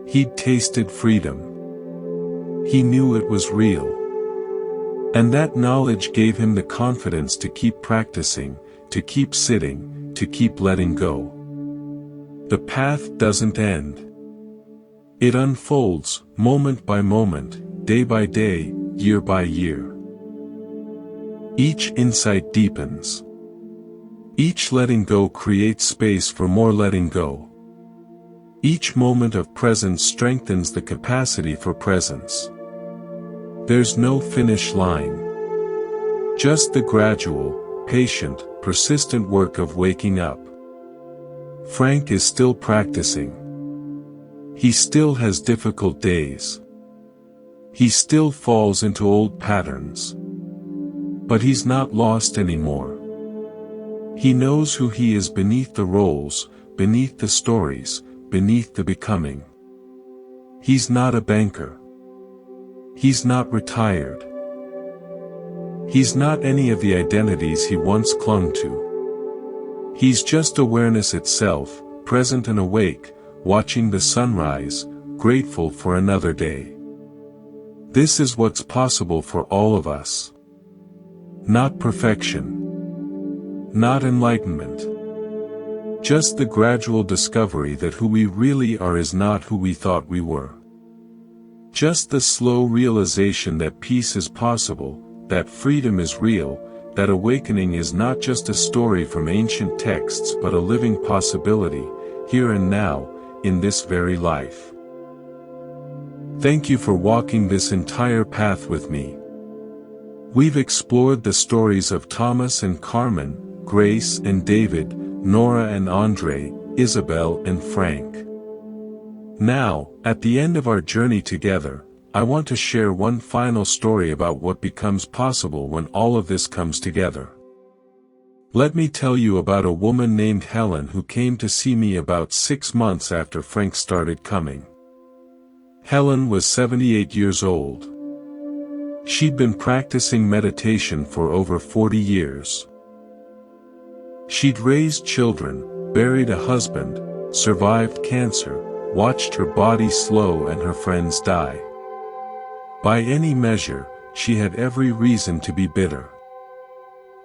He'd tasted freedom. He knew it was real. And that knowledge gave him the confidence to keep practicing, to keep sitting, to keep letting go. The path doesn't end. It unfolds, moment by moment, day by day, year by year. Each insight deepens. Each letting go creates space for more letting go. Each moment of presence strengthens the capacity for presence. There's no finish line. Just the gradual, patient, persistent work of waking up. Frank is still practicing. He still has difficult days. He still falls into old patterns. But he's not lost anymore. He knows who he is beneath the roles, beneath the stories, beneath the becoming. He's not a banker. He's not retired. He's not any of the identities he once clung to. He's just awareness itself, present and awake, watching the sunrise, grateful for another day. This is what's possible for all of us. Not perfection. Not enlightenment. Just the gradual discovery that who we really are is not who we thought we were. Just the slow realization that peace is possible, that freedom is real, that awakening is not just a story from ancient texts but a living possibility, here and now, in this very life. Thank you for walking this entire path with me. We've explored the stories of Thomas and Carmen, Grace and David, Nora and Andre, Isabel and Frank. Now, at the end of our journey together, I want to share one final story about what becomes possible when all of this comes together. Let me tell you about a woman named Helen who came to see me about 6 months after Frank started coming. Helen was 78 years old. She'd been practicing meditation for over 40 years. She'd raised children, buried a husband, survived cancer, watched her body slow and her friends die. By any measure, she had every reason to be bitter.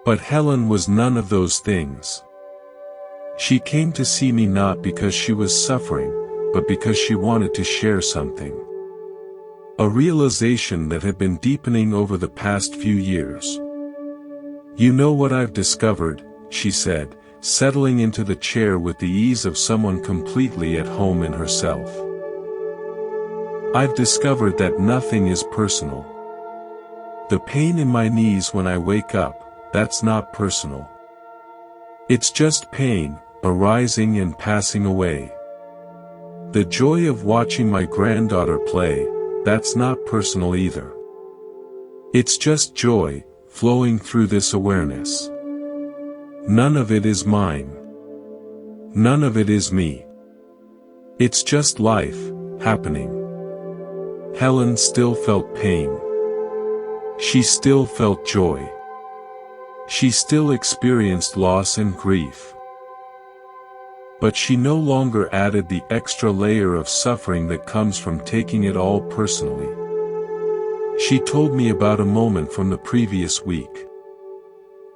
But Helen was none of those things. She came to see me not because she was suffering, but because she wanted to share something. A realization that had been deepening over the past few years. "You know what I've discovered," she said, settling into the chair with the ease of someone completely at home in herself. "I've discovered that nothing is personal. The pain in my knees when I wake up, that's not personal. It's just pain, arising and passing away. The joy of watching my granddaughter play, that's not personal either. It's just joy, flowing through this awareness. None of it is mine. None of it is me. It's just life, happening." Helen still felt pain. She still felt joy. She still experienced loss and grief. But she no longer added the extra layer of suffering that comes from taking it all personally. She told me about a moment from the previous week.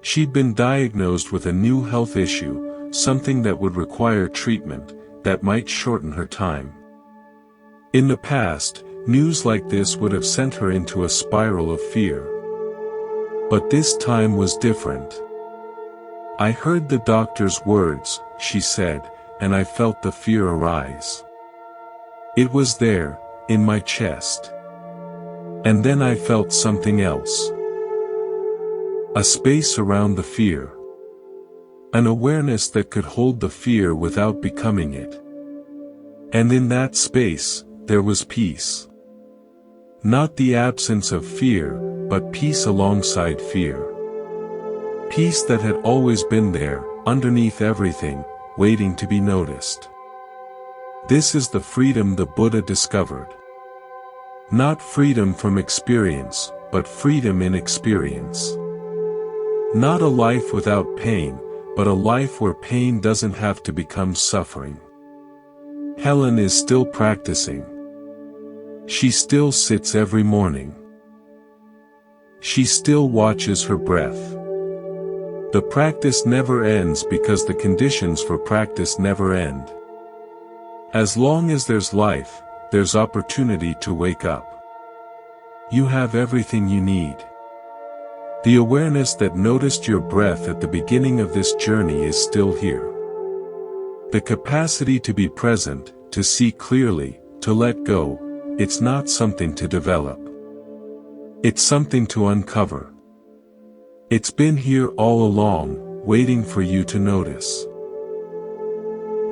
She'd been diagnosed with a new health issue, something that would require treatment, that might shorten her time. In the past, news like this would have sent her into a spiral of fear. But this time was different. "I heard the doctor's words," she said, "and I felt the fear arise. It was there, in my chest. And then I felt something else. A space around the fear. An awareness that could hold the fear without becoming it. And in that space, there was peace. Not the absence of fear, but peace alongside fear. Peace that had always been there, underneath everything, waiting to be noticed. This is the freedom the Buddha discovered. Not freedom from experience, but freedom in experience. Not a life without pain, but a life where pain doesn't have to become suffering. Helen is still practicing. She still sits every morning. She still watches her breath. The practice never ends because the conditions for practice never end. As long as there's life, there's opportunity to wake up. You have everything you need. The awareness that noticed your breath at the beginning of this journey is still here. The capacity to be present, to see clearly, to let go, it's not something to develop. It's something to uncover. It's been here all along, waiting for you to notice.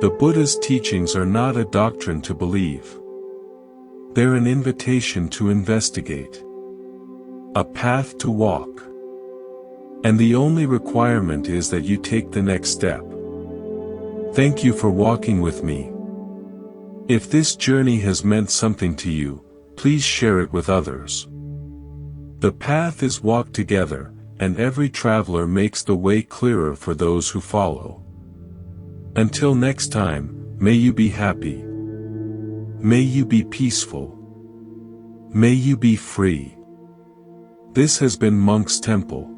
The Buddha's teachings are not a doctrine to believe. They're an invitation to investigate. A path to walk. And the only requirement is that you take the next step. Thank you for walking with me. If this journey has meant something to you, please share it with others. The path is walked together, and every traveler makes the way clearer for those who follow. Until next time, may you be happy. May you be peaceful. May you be free. This has been Monk's Temple.